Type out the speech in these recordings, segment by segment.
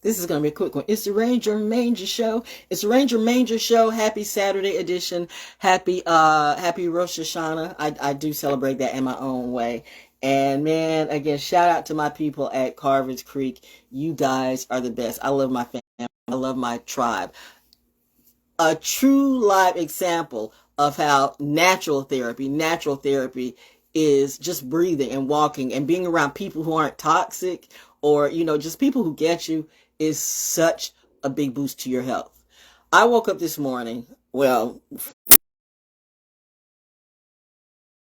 This is going to be a quick one. It's the Ranger Manger Show. It's the Ranger Manger Show. Happy Saturday edition. Happy Rosh Hashanah. I do celebrate that in my own way. And man, again, shout out to my people at Carver's Creek. You guys are the best. I love my family. I love my tribe. A true live example of how natural therapy is just breathing and walking and being around people who aren't toxic, or, just people who get you, is such a big boost to your health. I woke up this morning,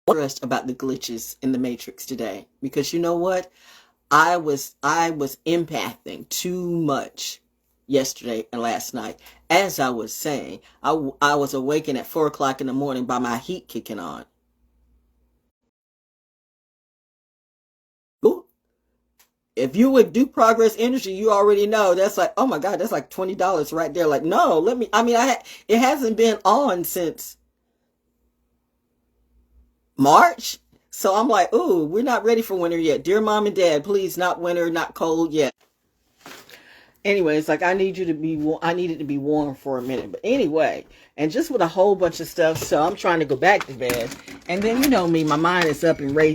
stressed about the glitches in the Matrix today, because you know what? I was impacting too much yesterday and last night. As I was saying, I was awakened at 4 o'clock in the morning by my heat kicking on. Ooh. If you would do Progress Energy, you already know that's like, oh my God, that's like $20 right there. Like, no, it hasn't been on since March. So I'm like, ooh, we're not ready for winter yet. Dear mom and dad, please, not winter, not cold yet. Anyways, like I needed to be warm for a minute. But anyway, and just with a whole bunch of stuff, so I'm trying to go back to bed. And then you know me, my mind is up and a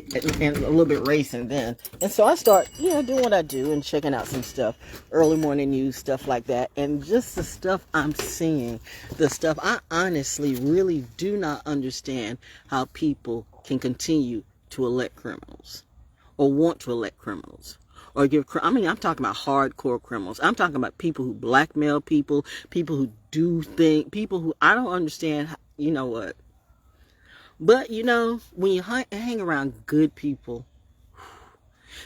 little bit racing then. And so I start, doing what I do and checking out some stuff, early morning news, stuff like that. And just the stuff I'm seeing, the stuff I honestly really do not understand how people can continue to elect criminals or want to elect criminals. Or I'm talking about hardcore criminals. I'm talking about people who blackmail people who do things, people who I don't understand, you know what. But, when you hang around good people,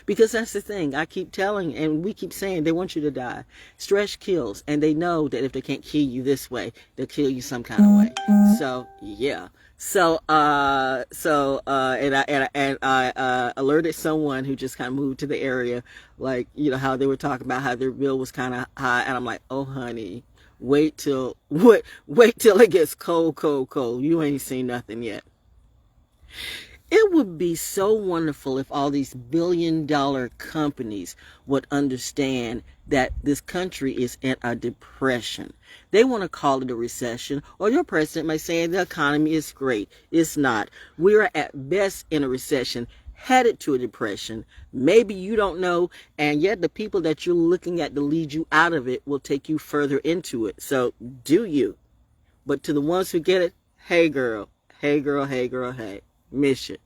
because that's the thing, I keep telling, and we keep saying, they want you to die. Stress kills, and they know that if they can't kill you this way, they'll kill you some kind of way. So, yeah. So, and I alerted someone who just kind of moved to the area, like, how they were talking about how their bill was kind of high, and I'm like, oh honey, wait till it gets cold. You ain't seen nothing yet. It would be so wonderful if all these billion-dollar companies would understand that this country is in a depression. They want to call it a recession, or your president may say the economy is great. It's not. We're at best in a recession, headed to a depression. Maybe you don't know, and yet the people that you're looking at to lead you out of it will take you further into it. So do you. But to the ones who get it, hey girl, hey. Miss you.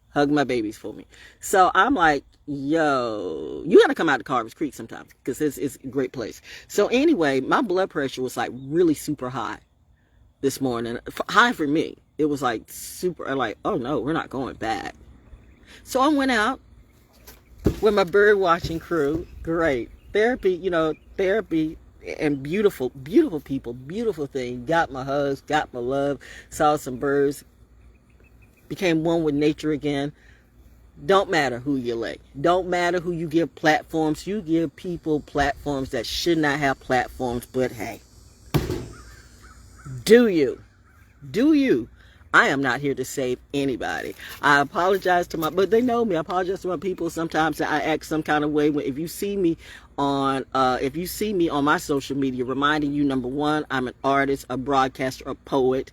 Hug my babies for me. So I'm like, yo, you gotta come out to Carver's Creek sometime, because it's a great place. So anyway, my blood pressure was like really super high this morning. High for me. It was like super, like, oh no, we're not going back. So I went out with my bird watching crew. Great. Therapy and beautiful people, beautiful thing. Got my hugs, got my love, saw some birds, became one with nature again. Don't matter who you elect. Don't matter who you give platforms. You give people platforms that should not have platforms, but hey. Do you? I am not here to save anybody. I apologize but they know me. I apologize to my people. Sometimes I act some kind of way. If you see me on my social media, reminding you, number one, I'm an artist, a broadcaster, a poet.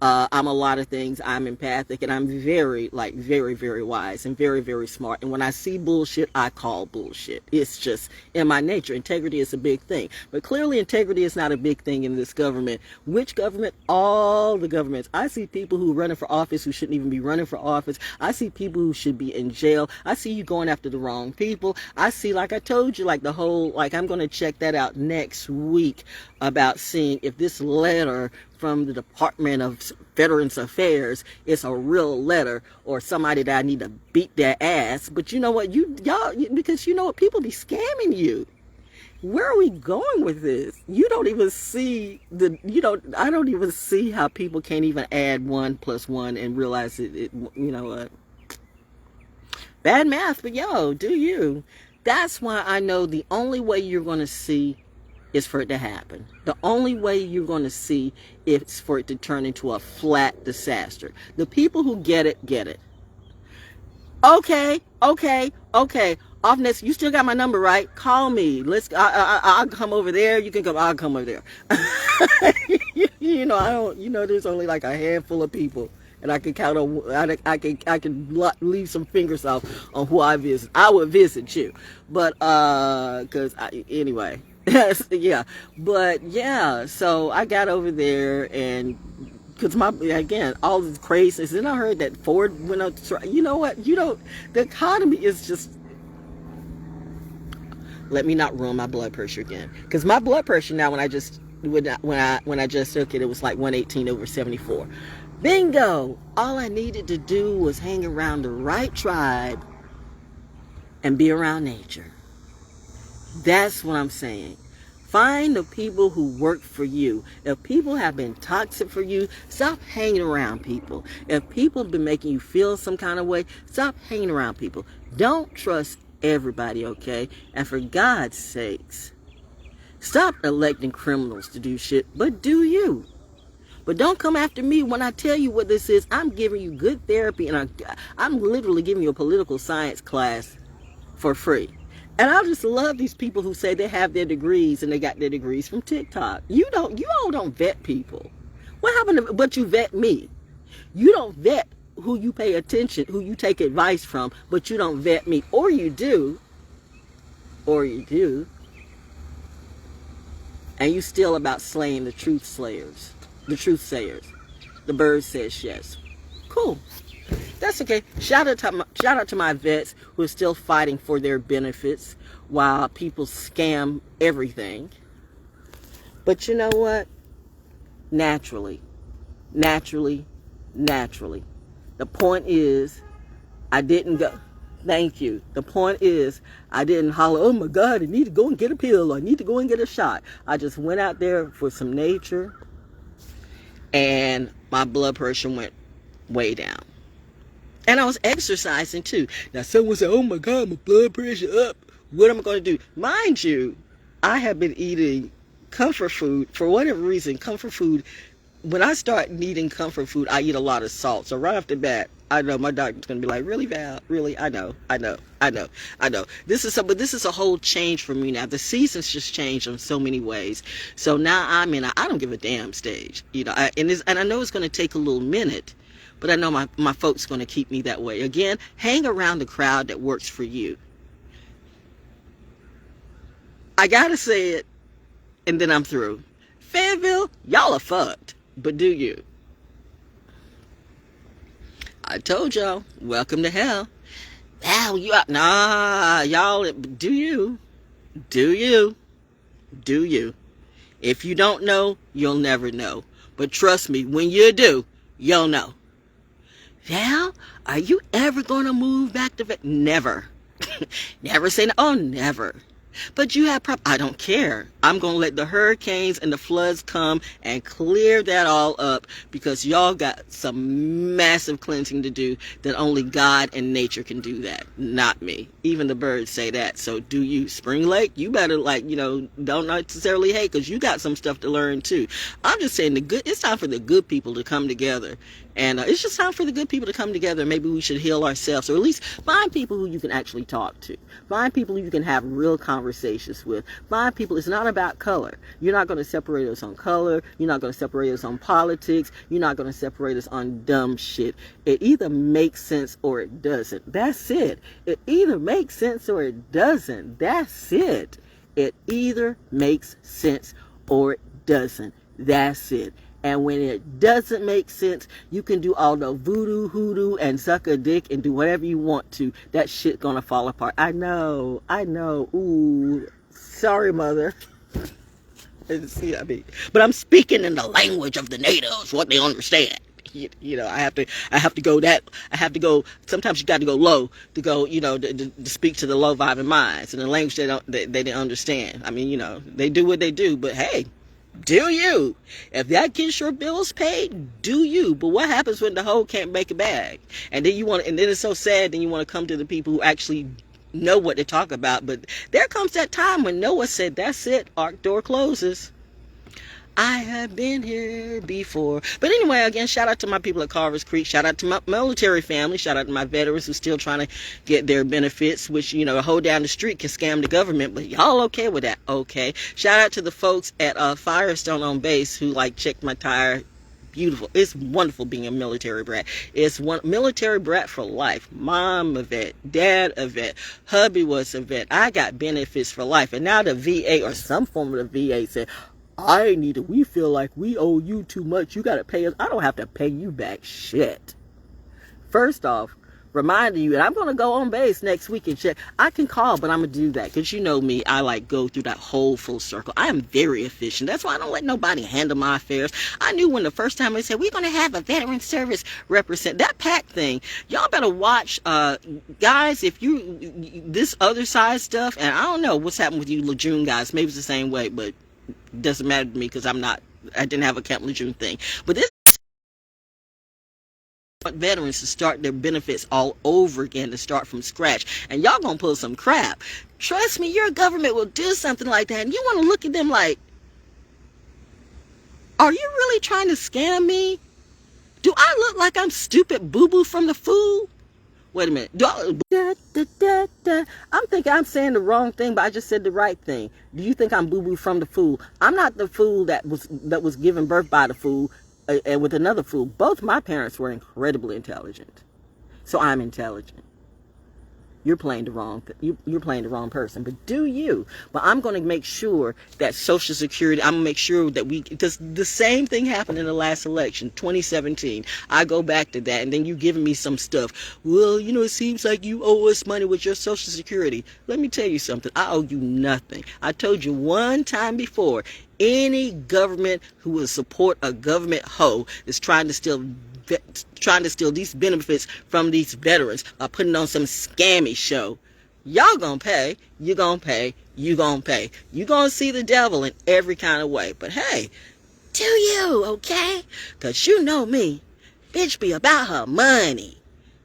I'm a lot of things. I'm empathic, and I'm very, very, very wise and very, very smart. And when I see bullshit, I call bullshit. It's just in my nature. Integrity is a big thing. But clearly integrity is not a big thing in this government. Which government? All the governments. I see people who are running for office who shouldn't even be running for office. I see people who should be in jail. I see you going after the wrong people. I see, like I told you, like the whole, I'm going to check that out next week about seeing if this letter from the Department of Veterans Affairs is a real letter or somebody that I need to beat their ass. But you know what, because you know what, people be scamming you. Where are we going with this? You don't even see I don't even see how people can't even add 1 + 1 and realize it bad math, but do you? That's why I know the only way you're going to see is for it to happen. The only way you're going to see is for it to turn into a flat disaster. The people who get it, get it. Okay. off next. You still got my number, right? Call me. I'll come over there. You can come. I'll come over there. You know, I don't. You know, there's only like a handful of people, and I can count on. I can leave some fingers off on who I visit. I would visit you, but cause anyway. Yeah, but yeah. So I got over there and. Because again, all this craziness. Then I heard that Ford went out to try. You know what? The economy is just. Let me not ruin my blood pressure again. Because my blood pressure now, when I just took it, it was like 118/74. Bingo! All I needed to do was hang around the right tribe and be around nature. That's what I'm saying. Find the people who work for you. If people have been toxic for you, stop hanging around people. If people have been making you feel some kind of way, stop hanging around people. Don't trust everybody, okay? And for God's sakes, stop electing criminals to do shit, but do you. But don't come after me when I tell you what this is. I'm giving you good therapy, and I'm literally giving you a political science class for free. And I just love these people who say they have their degrees and they got their degrees from TikTok. You all don't vet people. What happened to, but you vet me? You don't vet who you pay attention, who you take advice from, but you don't vet me. Or you do. And you still about slaying the truth sayers. The bird says yes. Cool. That's okay. Shout out to my vets who are still fighting for their benefits while people scam everything. But you know what? Naturally. The point is, I didn't go. Thank you. The point is, I didn't holler, oh my God, I need to go and get a pill. Or I need to go and get a shot. I just went out there for some nature, and my blood pressure went way down. And I was exercising too. Now someone said, oh my God, my blood pressure up. What am I going to do? Mind you, I have been eating comfort food. For whatever reason, comfort food, when I start eating comfort food, I eat a lot of salt. So right off the bat, I know my doctor's going to be like, really, Val? Really? I know. This is a whole change for me now. The seasons just changed in so many ways. So now I'm in a I don't give a damn stage. You know, and I know it's going to take a little minute. But I know my folks going to keep me that way. Again, hang around the crowd that works for you. I got to say it, and then I'm through. Fayetteville, y'all are fucked. But do you? I told y'all, welcome to hell. Wow, you out. Nah, y'all, do you? If you don't know, you'll never know. But trust me, when you do, you'll know. Val, are you ever going to move back to Never. Never say no. Oh, never. But you have I don't care. I'm going to let the hurricanes and the floods come and clear that all up because y'all got some massive cleansing to do that only God and nature can do that. Not me. Even the birds say that. So do you, Spring Lake? You better don't necessarily hate because you got some stuff to learn too. I'm just saying it's time for the good people to come together. And it's just time for the good people to come together. Maybe we should heal ourselves, or at least find people who you can actually talk to. Find people who you can have real conversations with. Find people. It's not about color. You're not going to separate us on color. You're not going to separate us on politics. You're not going to separate us on dumb shit. It either makes sense or it doesn't. That's it. It either makes sense or it doesn't. That's it. It either makes sense or it doesn't. That's it. And when it doesn't make sense, you can do all the voodoo, hoodoo, and suck a dick and do whatever you want to. That shit gonna fall apart. I know. Ooh, sorry, mother. But I'm speaking in the language of the natives, what they understand. You know, I have to go. Sometimes you got to go low to go, to speak to the low vibing minds in a language they didn't understand. I mean, they do what they do, but hey. Do you? If that gets your bills paid, do you? But what happens when the hoe can't make a bag? And then and then it's so sad, then you want to come to the people who actually know what to talk about. But there comes that time when Noah said, that's it, ark door closes. I have been here before. But anyway, again, shout out to my people at Carvers Creek. Shout out to my military family. Shout out to my veterans who still trying to get their benefits, which, you know, a hoe down the street can scam the government, but y'all okay with that? Okay. Shout out to the folks at Firestone on base who, like, checked my tire. Beautiful. It's wonderful being a military brat. It's one military brat for life. Mom a vet, dad a vet, hubby was a vet. I got benefits for life. And now the VA or some form of the VA said, I need it. We feel like we owe you too much. You got to pay us. I don't have to pay you back shit. First off, reminding you, and I'm going to go on base next week and check. I can call, but I'm going to do that because you know me. I like go through that whole full circle. I am very efficient. That's why I don't let nobody handle my affairs. I knew when the first time they said, we're going to have a veteran service represent that PAC thing. Y'all better watch, guys, if you, this other side stuff, and I don't know what's happened with you Lejeune guys. Maybe it's the same way, but it doesn't matter to me because I didn't have a Camp Lejeune thing. But this veterans to start their benefits all over again, to start from scratch, and y'all gonna pull some crap. Trust me, your government will do something like that, and you want to look at them like, are you really trying to scam me? Do I look like I'm stupid boo-boo from the fool? Wait a minute. I'm thinking I'm saying the wrong thing, but I just said the right thing. Do you think I'm boo-boo from the fool? I'm not the fool that was given birth by the fool and with another fool. Both my parents were incredibly intelligent. So I'm intelligent. You're playing the wrong you're playing the wrong person, but do you? But I'm going to make sure that Social Security, I'm going to make sure that because the same thing happened in the last election, 2017. I go back to that, and then you giving me some stuff. Well, you know, it seems like you owe us money with your Social Security. Let me tell you something. I owe you nothing. I told you one time before, any government who will support a government hoe is trying to steal these benefits from these veterans by putting on some scammy show. Y'all gonna pay, you gonna pay, you gonna pay. You gonna see the devil in every kind of way. But hey, do you, okay? Because you know me, bitch be about her money.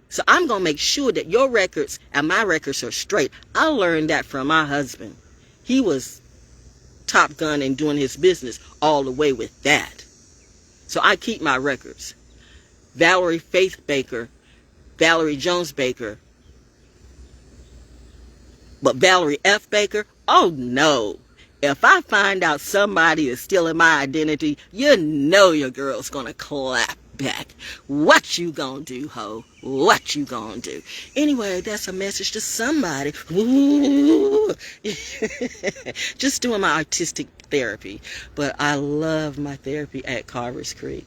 So I'm gonna make sure that your records and my records are straight. I learned that from my husband. He was Top Gun and doing his business all the way with that. So I keep my records. Valerie Faith Baker, Valerie Jones Baker, but Valerie F. Baker, oh no. If I find out somebody is stealing my identity, you know your girl's gonna clap back. What you gonna do, ho? What you gonna do? Anyway, that's a message to somebody. Ooh. Just doing my artistic therapy. But I love my therapy at Carvers Creek.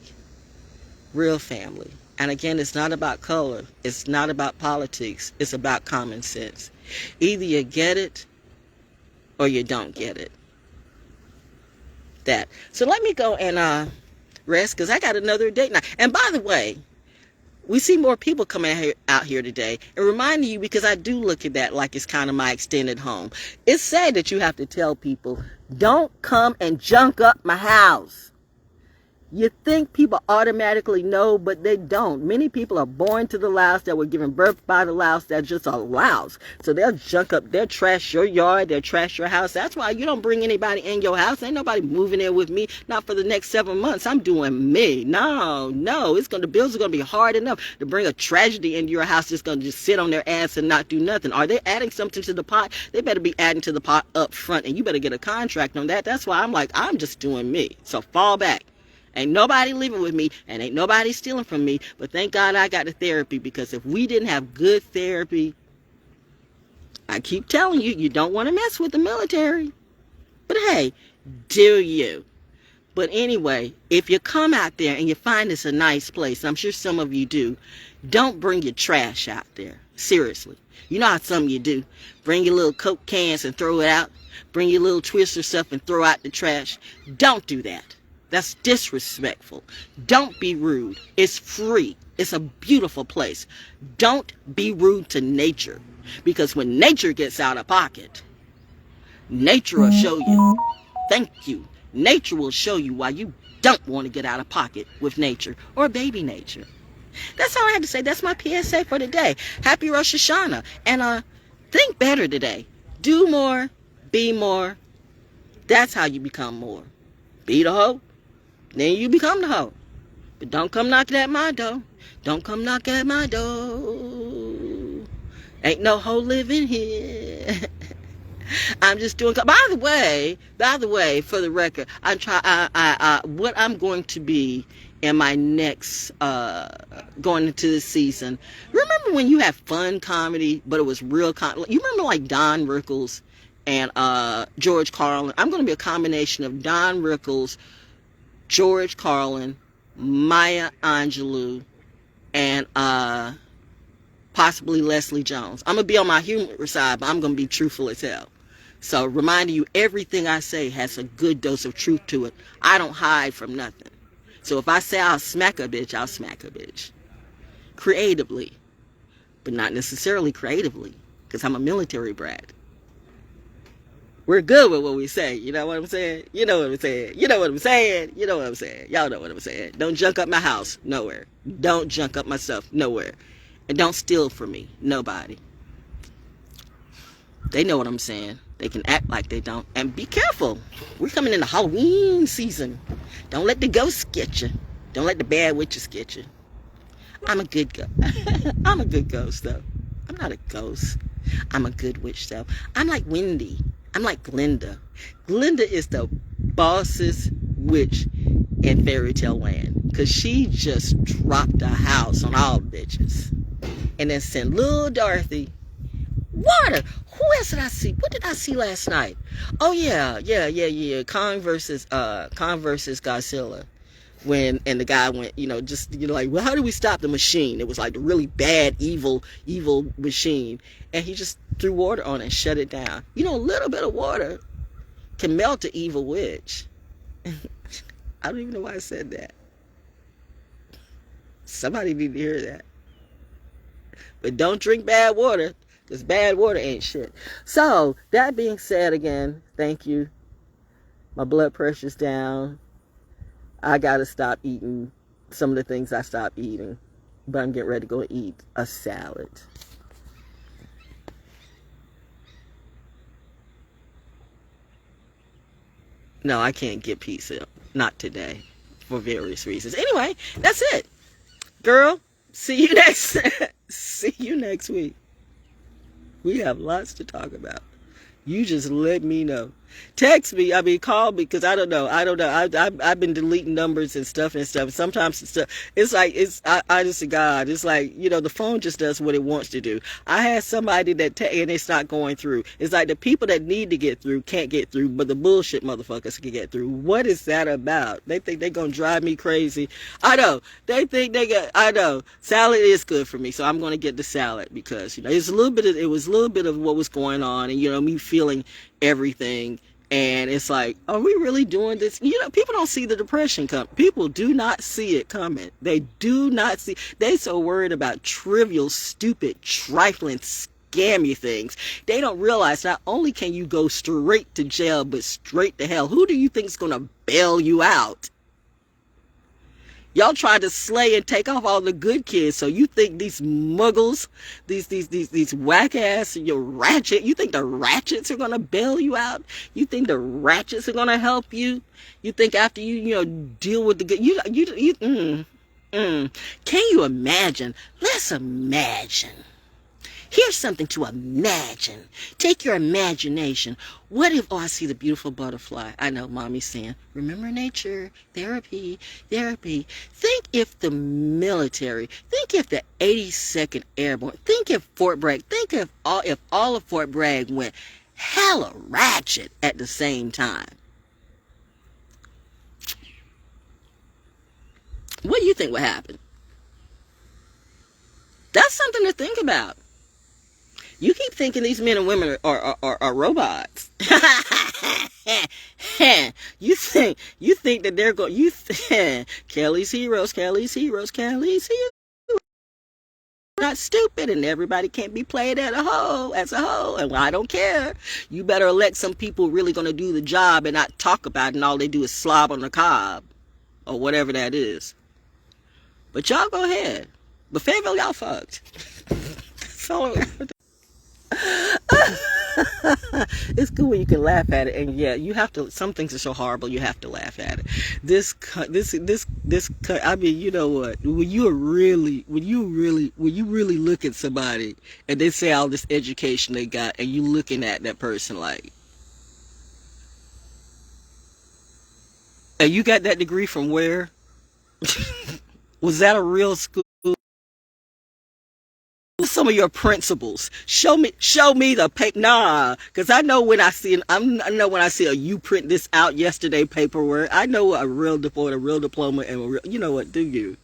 Real family. And again, it's not about color. It's not about politics. It's about common sense. Either you get it or you don't get it. That. So let me go and rest because I got another date now. And by the way, we see more people coming out here today. And reminding you, because I do look at that like it's kind of my extended home. It's sad that you have to tell people, don't come and junk up my house. You think people automatically know, but they don't. Many people are born to the louse, that were given birth by the louse, that just are louse. So they'll junk up, they'll trash your yard, they'll trash your house. That's why you don't bring anybody in your house. Ain't nobody moving in with me, not for the next 7 months. I'm doing me. No, the bills are going to be hard enough to bring a tragedy into your house that's going to just sit on their ass and not do nothing. Are they adding something to the pot? They better be adding to the pot up front, and you better get a contract on that. That's why I'm like, I'm just doing me. So fall back. Ain't nobody living with me, and ain't nobody stealing from me. But thank God I got the therapy, because if we didn't have good therapy, I keep telling you, you don't want to mess with the military. But hey, do you? But anyway, if you come out there and you find this a nice place, I'm sure some of you do, don't bring your trash out there. Seriously. You know how some of you do. Bring your little Coke cans and throw it out. Bring your little Twister stuff and throw out the trash. Don't do that. That's disrespectful. Don't be rude. It's free. It's a beautiful place. Don't be rude to nature. Because when nature gets out of pocket, nature will show you. Thank you. Nature will show you why you don't want to get out of pocket with nature or baby nature. That's all I had to say. That's my PSA for today. Happy Rosh Hashanah. And think better today. Do more. Be more. That's how you become more. Be the hoe. Then you become the hoe. But don't come knocking at my door. Don't come knocking at my door. Ain't no hoe living here. I'm just doing. By the way, for the record, I'm what I'm going to be in my next going into this season. Remember when you had fun comedy, but it was real You remember like Don Rickles and George Carlin? I'm going to be a combination of Don Rickles, George Carlin, Maya Angelou, and possibly Leslie Jones. I'm going to be on my humor side, but I'm going to be truthful as hell. So reminding you, everything I say has a good dose of truth to it. I don't hide from nothing. So if I say I'll smack a bitch, I'll smack a bitch. Creatively. But not necessarily creatively. Because I'm a military brat. We're good with what we say. You know what I'm saying? You know what I'm saying? You know what I'm saying? You know what I'm saying? Y'all know what I'm saying. Don't junk up my house. Nowhere. Don't junk up my stuff. Nowhere. And don't steal from me. Nobody. They know what I'm saying. They can act like they don't. And be careful. We're coming into Halloween season. Don't let the ghosts get you. Don't let the bad witches get you. I'm a good ghost. I'm a good ghost, though. I'm not a ghost. I'm a good witch, though. I'm like Wendy. I'm like Glinda. Glinda is the bossest witch in fairy tale land. Because she just dropped a house on all bitches. And then sent little Dorothy water. Who else did I see? What did I see last night? Oh yeah. Kong versus Godzilla. And the guy went, like, well, how do we stop the machine? It was like the really bad, evil machine. And he just threw water on it and shut it down. A little bit of water can melt an evil witch. I don't even know why I said that. Somebody need to hear that. But don't drink bad water. Because bad water ain't shit. So, that being said again, thank you. My blood pressure's down. I gotta stop eating some of the things I stopped eating. But I'm getting ready to go eat a salad. No, I can't get pizza. Not today. For various reasons. Anyway, that's it. Girl, see you next week. We have lots to talk about. You just let me know. Text me. Call me, because I don't know. I've been deleting numbers and stuff. Sometimes it's like, honest to God, it's like, the phone just does what it wants to do. I had somebody and it's not going through. It's like the people that need to get through can't get through, but the bullshit motherfuckers can get through. What is that about? They think they're going to drive me crazy. I know. I know. Salad is good for me, so I'm going to get the salad because, it was a little bit of what was going on, and, me feeling everything. And it's like, are we really doing this? People don't see the depression come. People do not see it coming. They do not see. They so worried about trivial, stupid, trifling, scammy things. They don't realize not only can you go straight to jail, but straight to hell. Who do you think is going to bail you out? Y'all tried to slay and take off all the good kids, so you think these muggles, these whack ass, ratchet, you think the ratchets are gonna bail you out? You think the ratchets are gonna help you? You think after you deal with the good, can you imagine? Let's imagine. Here's something to imagine. Take your imagination. What if, I see the beautiful butterfly. I know, mommy's saying, remember nature, therapy. Think if the military, think if the 82nd Airborne, think if Fort Bragg, think if all of Fort Bragg went hella ratchet at the same time. What do you think would happen? That's something to think about. You keep thinking these men and women are robots. You think that they're going. Kelly's heroes. Not stupid, and everybody can't be played as a whole. And I don't care. You better elect some people really going to do the job and not talk about it, and all they do is slob on the cob or whatever that is. But y'all go ahead. But Fayetteville, y'all fucked. That's all I It's good when you can laugh at it, and yeah, you have to. Some things are so horrible, you have to laugh at it. I mean, you know what? When you really look at somebody and they say all this education they got, and you looking at that person like, and you got that degree from where? Was that a real school? Some of your principles. Show me the paper. Nah, because I know when I know when I see a you print this out yesterday paperwork. I know a real diploma, and a real, you know what? Do you?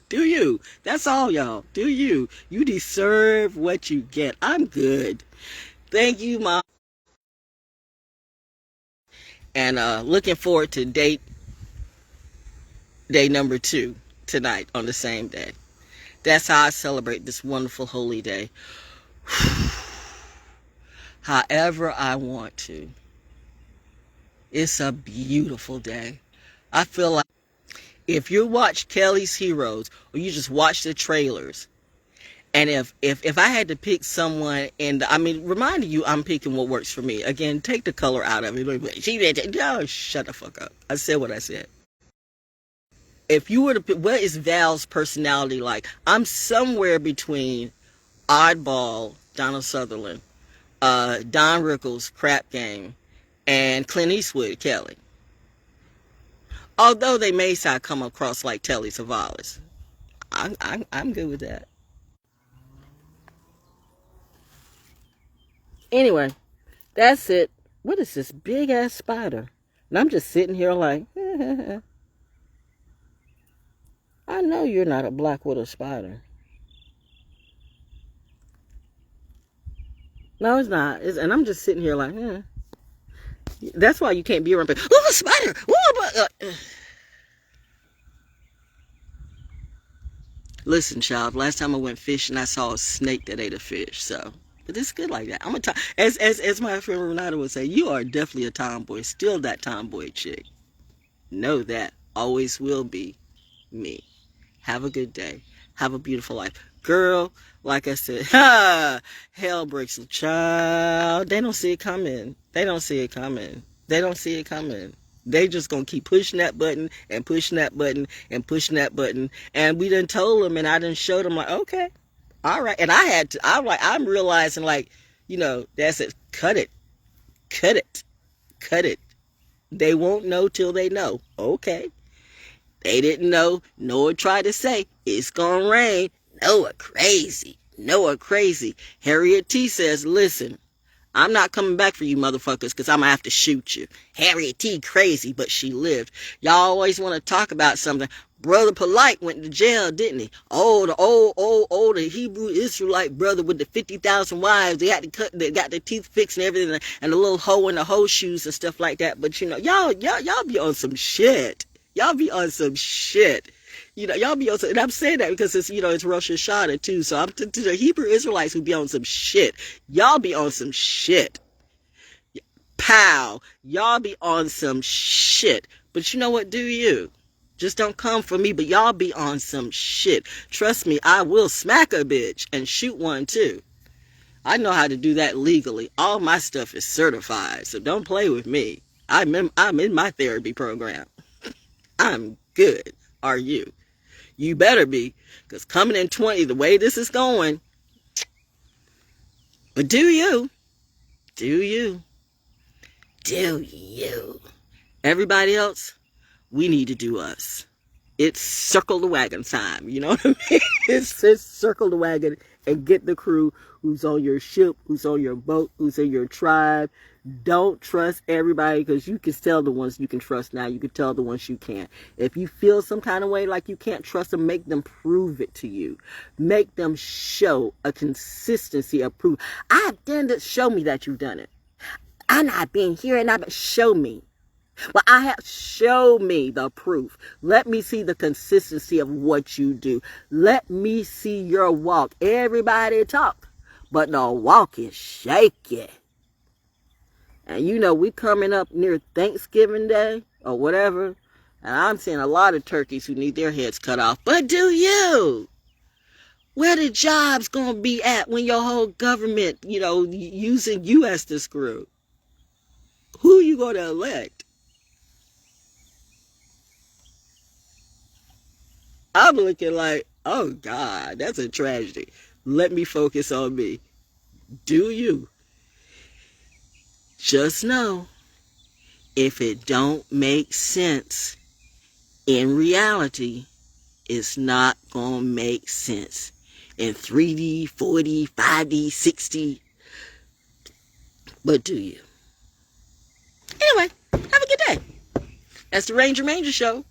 That's all, y'all. Do you? You deserve what you get. I'm good. Thank you, Mom. And looking forward to day number 2 tonight on the same day. That's how I celebrate this wonderful holy day. However I want to. It's a beautiful day. I feel like if you watch Kelly's Heroes or you just watch the trailers, and if I had to pick someone, and I mean, reminding you, I'm picking what works for me. Again, take the color out of it. No, shut the fuck up. I said what I said. If you were to pick, what is Val's personality like? I'm somewhere between Oddball, Donald Sutherland, Don Rickles, Crap Game, and Clint Eastwood, Kelly. Although they may side come across like Telly Savalas. I'm good with that. Anyway, that's it. What is this big ass spider? And I'm just sitting here like, I know you're not a black widow spider. No, it's not. And I'm just sitting here like, That's why you can't be around. Oh, a spider! Oh, Listen, child. Last time I went fishing, I saw a snake that ate a fish. So, but it's good like that. I'm a as my friend Renata would say, you are definitely a tomboy. Still that tomboy chick. Know that. Always will be me. Have a good day. Have a beautiful life. Girl, like I said, hell breaks the child. They don't see it coming. They don't see it coming. They don't see it coming. They just gonna keep pushing that button and pushing that button and pushing that button. And we done told them, and I done showed them like, okay, all right. And I'm realizing like, that's it. Cut it. Cut it. Cut it. They won't know till they know. Okay. They didn't know. Noah tried to say, it's gonna rain. Noah crazy. Noah crazy. Harriet T says, listen, I'm not coming back for you motherfuckers because I'm gonna have to shoot you. Harriet T crazy, but she lived. Y'all always want to talk about something. Brother Polite went to jail, didn't he? Oh, the Hebrew Israelite brother with the 50,000 wives. They had to cut, they got their teeth fixed and everything, and the little hoe in the hoe shoes and stuff like that. But y'all be on some shit. Y'all be on some shit. Y'all be on some, and I'm saying that because it's Rosh Hashanah too. So I'm to the Hebrew Israelites who be on some shit. Y'all be on some shit. Pow. Y'all be on some shit. But you know what? Do you? Just don't come for me, but y'all be on some shit. Trust me, I will smack a bitch and shoot one too. I know how to do that legally. All my stuff is certified, so don't play with me. I'm in my therapy program. I'm good. Are you? You better be, because coming in 20, the way this is going. But do you? Do you? Do you? Everybody else, we need to do us. It's circle the wagon time. You know what I mean? It's circle the wagon and get the crew who's on your ship, who's on your boat, who's in your tribe. Don't trust everybody, because you can tell the ones you can trust now. You can tell the ones you can't. If you feel some kind of way like you can't trust them, make them prove it to you. Make them show a consistency of proof. I've done it. Show me that you've done it. I'm not being here and I've been. Show me. Well, show me the proof. Let me see the consistency of what you do. Let me see your walk. Everybody talk, but the walk is shaky. And we coming up near Thanksgiving Day or whatever, and I'm seeing a lot of turkeys who need their heads cut off. But do you? Where the jobs gonna be at when your whole government, using you as the screw? Who you gonna elect? I'm looking like, oh God, that's a tragedy. Let me focus on me. Do you? Just know, if it don't make sense in reality, it's not gonna make sense in 3D, 4D, 5D, 6D. But do you? Anyway, have a good day. That's the Ranger Manger Show,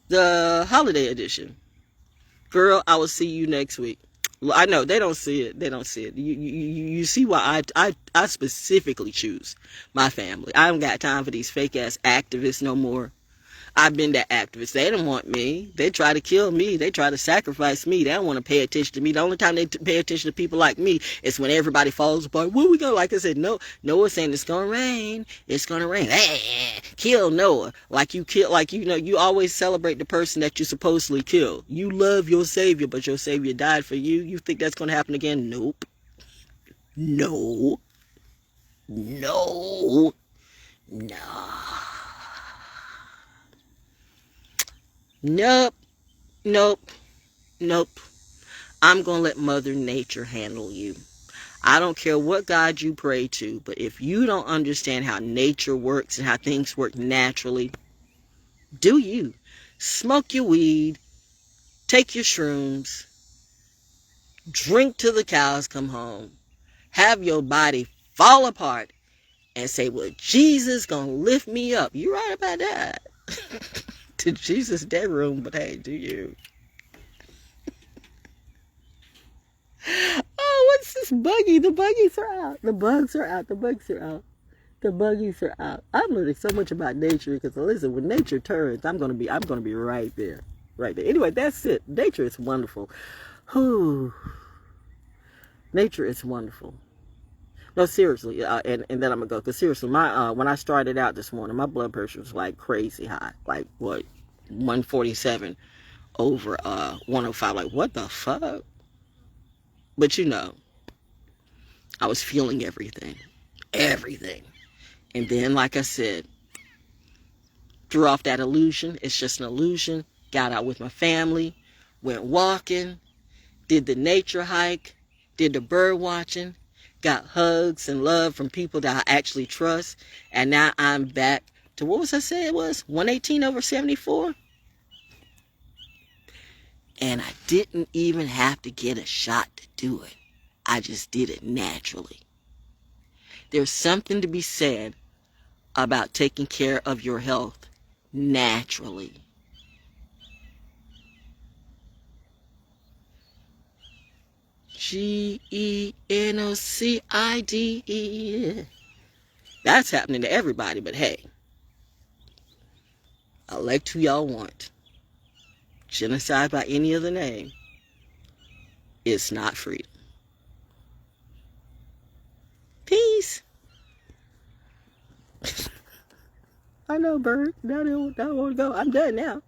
the holiday edition. Girl, I will see you next week. I know they don't see it. They don't see it. You see why I specifically choose my family. I don't got time for these fake ass activists no more. I've been that activist. They don't want me. They try to kill me. They try to sacrifice me. They don't want to pay attention to me. The only time they pay attention to people like me is when everybody falls apart. Where we go? Like I said, no, Noah's saying it's gonna rain. It's gonna rain. Kill Noah. Like you you always celebrate the person that you supposedly killed. You love your savior, but your savior died for you. You think that's gonna happen again? Nope. No. No. No. Nope, nope, nope. I'm going to let Mother Nature handle you. I don't care what God you pray to, but if you don't understand how nature works and how things work naturally, do you. Smoke your weed, take your shrooms, drink till the cows come home, have your body fall apart, and say, well, Jesus going to lift me up. You right about that. To Jesus' dead room, but hey, do you? Oh, what's this buggy? The buggies are out. The bugs are out. The bugs are out. The buggies are out. I'm learning so much about nature because listen, when nature turns, I'm gonna be right there. Right there. Anyway, that's it. Nature is wonderful. Whew. Nature is wonderful. No, seriously, and then I'm gonna go. Cause seriously, my when I started out this morning, my blood pressure was like crazy high. Like what, 147 over 105. Like what the fuck? But I was feeling everything. Everything. And then, like I said, threw off that illusion. It's just an illusion. Got out with my family. Went walking. Did the nature hike. Did the bird watching. Got hugs and love from people that I actually trust. And now I'm back to, what was I saying it was? 118 over 74? And I didn't even have to get a shot to do it. I just did it naturally. There's something to be said about taking care of your health naturally. GENOCIDE. That's happening to everybody, but hey, elect who y'all want. Genocide by any other name is not freedom. Peace. I know, Bird. Now I don't want to go. I'm done now.